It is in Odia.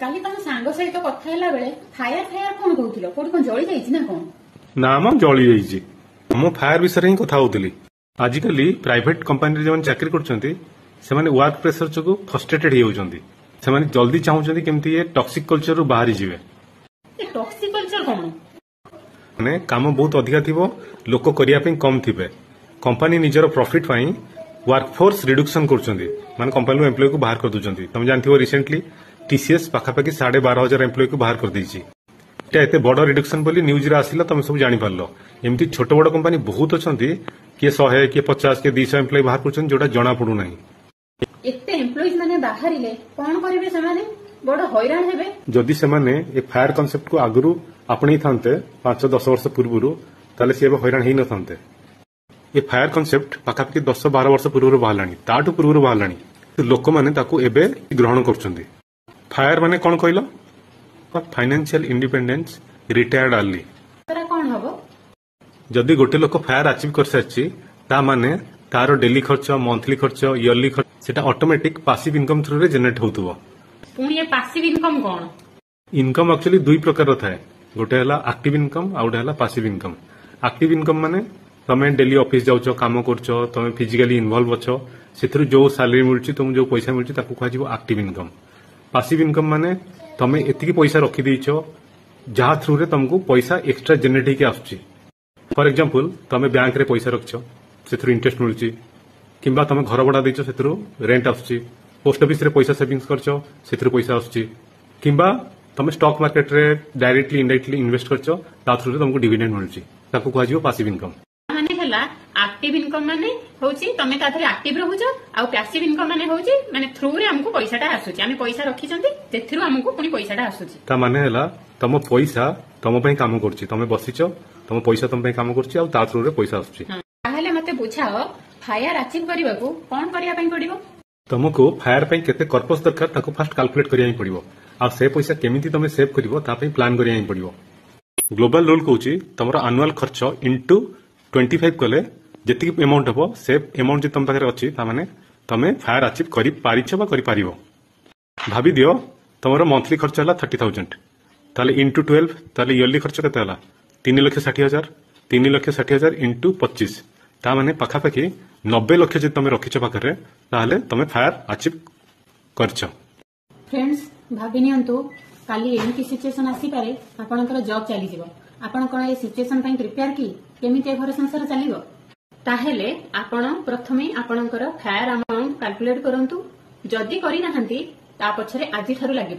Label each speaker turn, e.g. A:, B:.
A: କାଲି ତମ ସାଙ୍ଗ ସହିତ କଥା ହେଲା ବେଳେ ଫାୟାର କଣ କହୁଥିଲ? କୋଉଠି କଣ ଜଳି ଯାଇଛି ନା କଣ?
B: ନା ମ ଜଳି ଯାଇଛି। ମୁଁ ଫାୟାର ବିଷୟରେ ହିଁ କଥା ହଉଥିଲି। ଆଜିକାଲି ପ୍ରାଇଭେଟ କମ୍ପାନୀରେ ଯେଉଁମାନେ ଚାକିରି କରୁଛନ୍ତି ସେମାନେ ୱାର୍କ ପ୍ରେସର ଯୋଗୁଁ ଫ୍ରଷ୍ଟ୍ରେଟେଡ୍ ହେଇଯାଉଛନ୍ତି। ସେମାନେ ଜଲ୍ଦି ଚାହୁଁଛନ୍ତି କେମିତି ଏ ଟକ୍ସିକ କଲଚରରୁ ବାହାରି ଯିବେ।
A: ଟକ୍ସିକ କଲଚର କଣ?
B: ମାନେ କାମ ବହୁତ ଅଧିକା ଥିବ, ଲୋକ କରିବା ପାଇଁ କମ୍ ଥିବେ। କମ୍ପାନୀ ନିଜର ପ୍ରଫିଟ୍ ପାଇଁ ୱାର୍କଫୋର୍ସ ରିଡକ୍ସନ କରୁଛନ୍ତି, ମାନେ କମ୍ପାନୀରୁ ଏମ୍ପ୍ଲୟକୁ ବାହାର କରିଦେଉଛନ୍ତି। ତମେ ଜାଣିଥିବ ରିସେଣ୍ଟଲି TCS ପାଖାପାଖି 12,500 ଏମ୍ପ୍ଲୟକୁ ବାହାର କରିଦେଇଛି। এটা এতে বড় রিডকশন বলে নিউজরে আসিলা, তুমি সব জানিপারল। এমতি ছোট বড় কোম্পানি বহুত অছন্তি, কিଏ 100 কিଏ 50 কিଏ 200 এমপ্লয়ি বাହାର করছেন, যেটা জনা পড়ু নাই।
A: এতে এমপ্লয়িজ মানে বাহারিলে কোন করিবে? সেমানে বড় হইরাণ হেবে।
B: যদি সেমানে এ ফায়ার কনসেপ্ট কু আগরু আপনি থানতে 5-10 ବର୍ଷ ପୂର୍ବରୁ, তাহলে সে হইরাণ ହେଇ নথান্তে। ଏ ফায়ার কনসেপ্ট পাখাপাখি 10-12 ବର୍ଷ ପୂର୍ବରୁ ବାହାରିଲାଣି, ତାଠୁ ପୂର୍ବରୁ ବାହାରିଲାଣି। ଲୋକମାନେ ତାକୁ ଏବେ ଗ୍ରହଣ କରୁଛନ୍ତି। ফায়ার মানে কোন কইল? Financial independence retired early.
A: কোন হব?
B: যদি গোটে লোক ফায়ার আচিভ করে সারিছি, তা মানে তার ডেলি খরচ, মন্থলি খরচ, ইয়ারলি খরচ সেটা অটোমেটিক পাসিভ ইনকম থ্রু রে জেনারেট হউতব।
A: পুনি এ পাসিভ ইনকম কোন?
B: ইনকম एक्चुअली দুই প্রকার থাকে। গোটে হলা আক্টিভ ইনকম, আর গোটে হলা পাসিভ ইনকম। আক্টিভ ইনকম মানে তুমি ডেলি অফিস যাওছ, কাম করছ, তুমি ফিজিক্যালি ইনভলভ অছ, সেথিরু जो সালারি মিলুছি, তুমি जो পয়সা মিলুছি তাকু কুহাଯିବ আক্টিভ ইনকম। পাসিভ ইনকম মানে তুমি এতিকি পয়সা রখি দেইছ, যাহা থ্রু রে तुमको পয়সা এক্সট্রা জেনারেট ହେଇକି ଆସୁଛି। ফর एग्जांपल তুমি ব্যাংক রে পয়সা রখছ, সেথিরু ইন্টারেস্ট মিলুছি, কিংবা তুমি ঘর ভড়া ଦେଇଛ, সেথিরু রেন্ট ଆସୁଛି। পোস্ট অফিস রে পয়সা সেভিংস করছ, সেথিরু পয়সা আସୁଛି। কিংবা তুমি স্টক মার্কেট রে ডাইরেক্টলি ইনডাইরেক্টলি ইনভেস্ট করছ, তা থ্রু রে तुमको ডিভিডেন্ড মিলুଛି, তাকু কুହାଯିବ পাসিভ ইনকম।
A: মানে হেলা আক্টিভ ইনকম মানে হଉଛି ତମେ ତା ଦେହରେ ଆକ୍ଟିଭ ରହୁଛ, ଆଉ ପ୍ୟାସିଭ ଇନକମ ମାନେ ହଉଛି ମାନେ ଥ୍ରୁ ରେ ଆମକୁ ପଇସାଟା ଆସୁଛି। ଆମେ ପଇସା ରଖିଛନ୍ତି, ସେଥିରୁ ଆମକୁ ପୁଣି ପଇସାଟା ଆସୁଛି।
B: ତା ମାନେ ହେଲା ତମ ପଇସା ତମ ପାଇଁ କାମ କରୁଛି, ତମେ ବସିଛ, ତମ ପଇସା ତମ ପାଇଁ କାମ କରୁଛି, ଆଉ ତା ଥ୍ରୁ ରେ ପଇସା ଆସୁଛି।
A: ତାହେଲେ ମତେ ବୁଝାଅ, ଫାୟାର ଆଚିଭ କରିବାକୁ କଣ କରିବା ପାଇଁ ପଡିବ?
B: ତମକୁ ଫାୟାର ପାଇଁ କେତେ କର୍ପସ ଦରକାର ତାକୁ ଫାଷ୍ଟ କାଲକୁଲେଟ କରିବା ପାଇଁ ପଡିବ, ଆଉ ସେ ପଇସା କେମିତି ତମେ ସେଭ କରିବ ତା ପାଇଁ ପ୍ଲାନ କରିବା ପାଇଁ ପଡିବ। ଗ୍ଲୋବାଲ ରୁଲ କହୁଛି ତମର ଆନୁଆଲ ଖର୍ଚ୍ଚ ଇନଟୁ 25 କଲେ ଯେତିକି ଏମାଉଣ୍ଟ ହବ, ସେ ଏମାଉଣ୍ଟ ଯଦି ତମ ପାଖରେ ଅଛି, ତାମାନେ ତମେ ଫାୟାର ଆଚିଭ କରିପାରିଛ ବା କରିପାରିବ। ଭାବି ଦିଅ ତମର ମନ୍ଥଲି ଖର୍ଚ୍ଚ ହେଲା 30,000, ତାହେଲେ ଇନଟୁ 12, ତାହେଲେ ଇୟରଲି ଖର୍ଚ୍ଚ କେତେ ହେଲା? 3,60,000। 3,60,000 ଇନଟୁ 25, ତା ମାନେ ପାଖାପାଖି 90 ଲକ୍ଷ ଯଦି ତମେ ରଖିଛ ପାଖରେ, ତାହେଲେ ତମେ ଫାୟାର ଆଚିଭ କରିଛ।
A: ଫ୍ରେଣ୍ଡସ୍, ଭାବି ନିଅନ୍ତୁ କାଲି ଏମିତି ସିଚୁଏସନ ଆସିପାରେ ଆପଣଙ୍କର ଜବ୍ ଚାଲିଯିବ। ଆପଣ କଣ ଏ ସିଚୁଏସନ ପାଇଁ ପ୍ରିପେୟାର କି? କେମିତି ଏ ଘର ସଂସାର ଚାଲିବ? ତାହେଲେ ଆପଣ ପ୍ରଥମେ ଆପଣଙ୍କର ଫାୟାର ଆମାଉଣ୍ଟ କାଲକୁଲେଟ କରନ୍ତୁ। ଯଦି କରିନାହାନ୍ତି, ତା ପଛରେ ଆଜିଠାରୁ ଲାଗିବ।